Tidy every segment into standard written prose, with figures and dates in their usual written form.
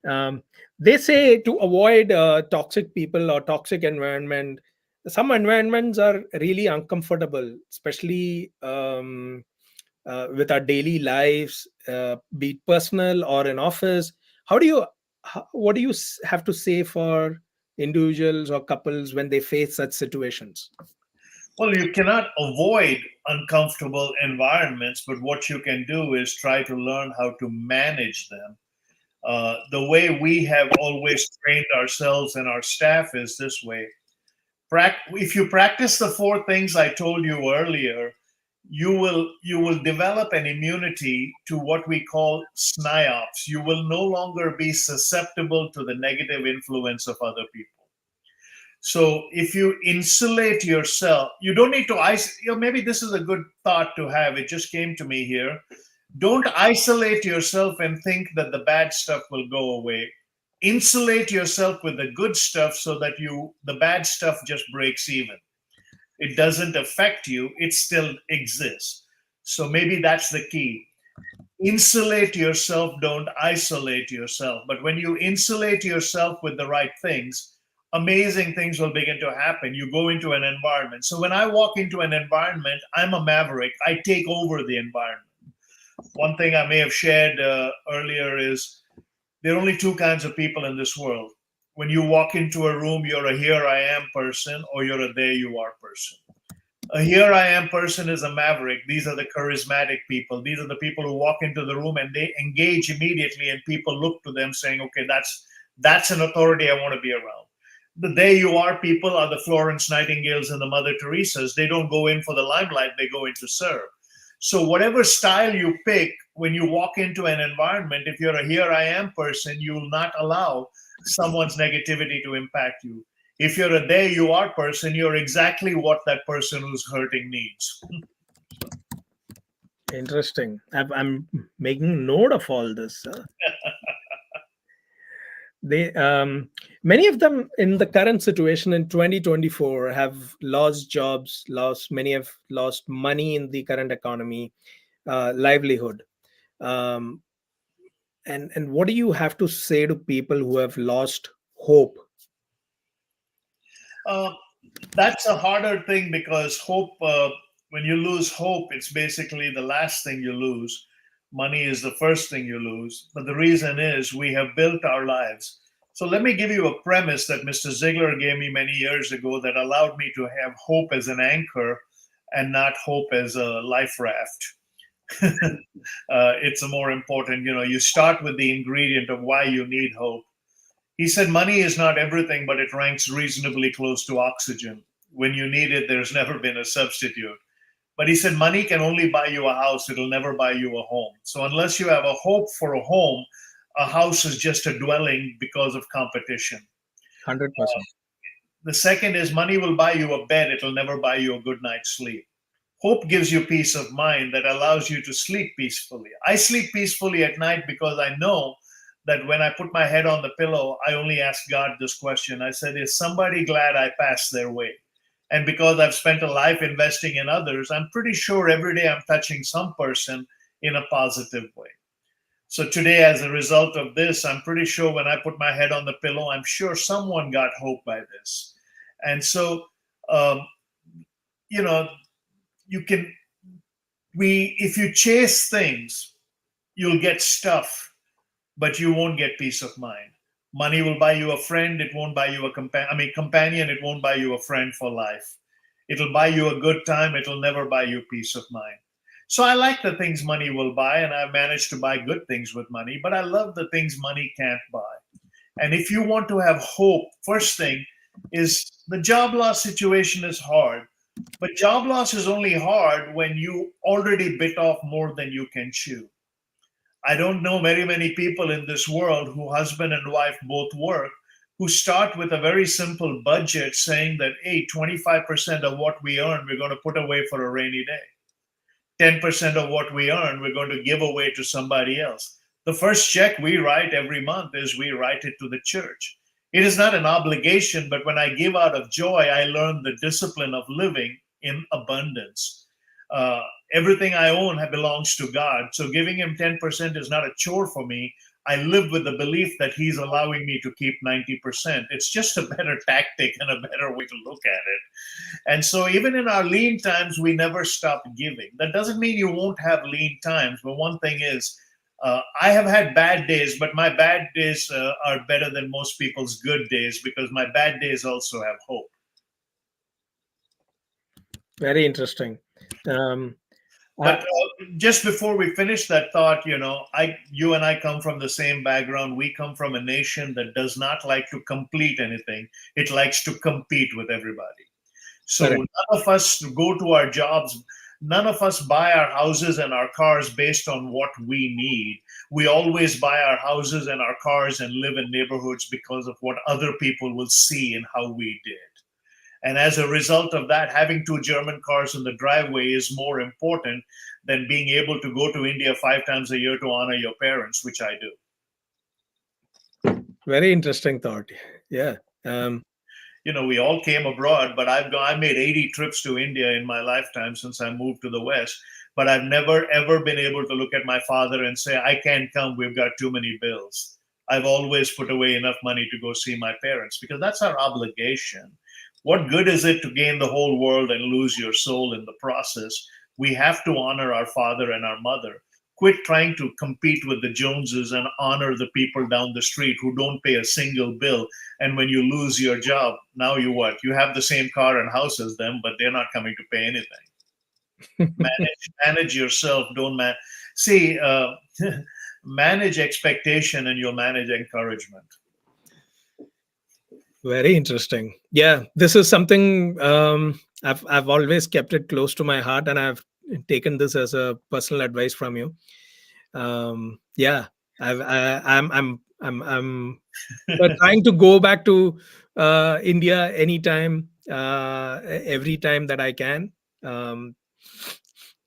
Um, they say to avoid toxic people or toxic environment. Some environments are really uncomfortable, especially with our daily lives, be it personal or in office. How do you, what do you have to say for individuals or couples when they face such situations? Well, you cannot avoid uncomfortable environments, but what you can do is try to learn how to manage them. The way we have always trained ourselves and our staff is this way. If you practice the four things I told you earlier, you will develop an immunity to what we call SNIOPs. You will no longer be susceptible to the negative influence of other people. So if you insulate yourself, you don't need to isolate. Maybe this is a good thought to have. It just came to me here. Don't isolate yourself and think that the bad stuff will go away. Insulate yourself with the good stuff so that the bad stuff just breaks even. It doesn't affect you, it still exists. So maybe that's the key. Insulate yourself, don't isolate yourself. But when you insulate yourself with the right things, amazing things will begin to happen. You go into an environment. So when I walk into an environment, I'm a maverick. I take over the environment. One thing I may have shared earlier is there are only two kinds of people in this world. When you walk into a room, you're a here I am person or you're a there you are person. A here I am person is a maverick. These are the charismatic people. These are the people who walk into the room and they engage immediately, and people look to them saying, okay, that's an authority I want to be around. The there you are people are the Florence Nightingales and the Mother Teresas. They don't go in for the limelight, they go in to serve. So whatever style you pick, when you walk into an environment, if you're a here I am person, you will not allow someone's negativity to impact you. If you're a there you are person, you're exactly what that person who's hurting needs. Interesting. I'm making note of all this. They Many of them in the current situation in 2024 have lost jobs, lost many have lost money in the current economy, livelihood. Um, and what do you have to say to people who have lost hope? Uh, that's a harder thing because hope, when you lose hope, it's basically the last thing you lose. Money is the first thing you lose. But the reason is we have built our lives. So let me give you a premise that Mr. Ziegler gave me many years ago that allowed me to have hope as an anchor and not hope as a life raft. It's a more important, you start with the ingredient of why you need hope. He said money is not everything, but it ranks reasonably close to oxygen. When you need it, there's never been a substitute. But he said money can only buy you a house, it'll never buy you a home. So unless you have a hope for a home, a house is just a dwelling because of competition. 100%. The second is money will buy you a bed, it'll never buy you a good night's sleep. Hope gives you peace of mind that allows you to sleep peacefully. I sleep peacefully at night because I know that when I put my head on the pillow, I only ask God this question. I said, is somebody glad I passed their way? And because I've spent a life investing in others, I'm pretty sure every day I'm touching some person in a positive way. So today, as a result of this, I'm pretty sure when I put my head on the pillow, I'm sure someone got hope by this. And so, um, you know, you can, if you chase things, you'll get stuff, but you won't get peace of mind. Money will buy you a friend, it won't buy you a companion, it won't buy you a friend for life. It'll buy you a good time, it'll never buy you peace of mind. So I like the things money will buy, and I've managed to buy good things with money, but I love the things money can't buy. And if you want to have hope, first thing is the job loss situation is hard, but job loss is only hard when you already bit off more than you can chew. I don't know very many people in this world who husband and wife both work who start with a very simple budget saying that, hey, 25% of what we earn, we're going to put away for a rainy day. 10% of what we earn, we're going to give away to somebody else. The first check we write every month is we write it to the church. It is not an obligation, but when I give out of joy, I learn the discipline of living in abundance. Uh, Everything I own belongs to God. So giving him 10% is not a chore for me. I live with the belief that he's allowing me to keep 90%. It's just a better tactic and a better way to look at it. And so, even in our lean times, we never stop giving. That doesn't mean you won't have lean times, but one thing is, I have had bad days, but my bad days are better than most people's good days because my bad days also have hope. Very interesting. Um, uh, But just before we finish that thought, you and I come from the same background. We come from a nation that does not like to complete anything; it likes to compete with everybody. So Correct. none of us go to our jobs. None of us buy our houses and our cars based on what we need. We always buy our houses and our cars and live in neighborhoods because of what other people will see and how we did. And as a result of that, having two German cars in the driveway is more important than being able to go to India 5 times a year to honor your parents, which I do. Very interesting thought. Yeah. Um, We all came abroad, but I made 80 trips to India in my lifetime since I moved to the West. But I've never ever been able to look at my father and say, I can't come, we've got too many bills. I've always put away enough money to go see my parents because that's our obligation. What good is it to gain the whole world and lose your soul in the process? We have to honor our father and our mother. Quit trying to compete with the Joneses and honor the people down the street who don't pay a single bill. And when you lose your job, now you what? You have the same car and house as them, but they're not coming to pay anything. Manage yourself. Don't man. See, manage expectation, and you'll manage encouragement. Very interesting. Yeah, this is something I've always kept it close to my heart, and I've taken this as a personal advice from you. Yeah, I'm trying to go back to India anytime, every time that I can.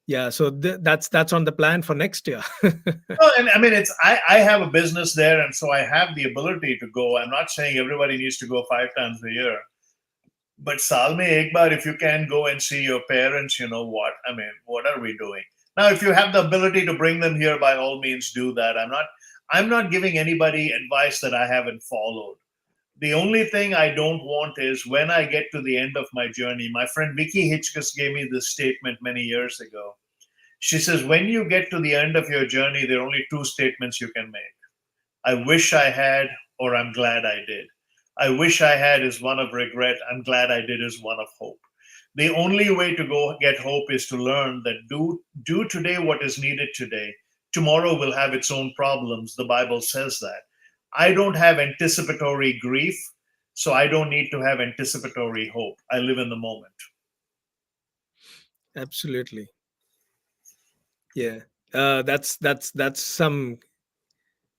Yeah, so that's on the plan for next year. Well, and I mean, I have a business there, and so I have the ability to go. I'm not saying everybody needs to go 5 times a year, but saal mein ek baar, if you can go and see your parents, you know what? I mean, what are we doing now? If you have the ability to bring them here, by all means, do that. I'm not giving anybody advice that I haven't followed. The only thing I don't want is when I get to the end of my journey. My friend Vicky Hitchcock gave me this statement many years ago. She says, when you get to the end of your journey, there are only two statements you can make. I wish I had, or I'm glad I did. I wish I had is one of regret. I'm glad I did is one of hope. The only way to go get hope is to learn that do today what is needed today. Tomorrow will have its own problems. The Bible says that. I don't have anticipatory grief, so I don't need to have anticipatory hope. I live in the moment. Absolutely. Yeah. That's some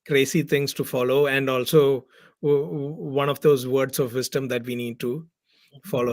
crazy things to follow, and also one of those words of wisdom that we need to follow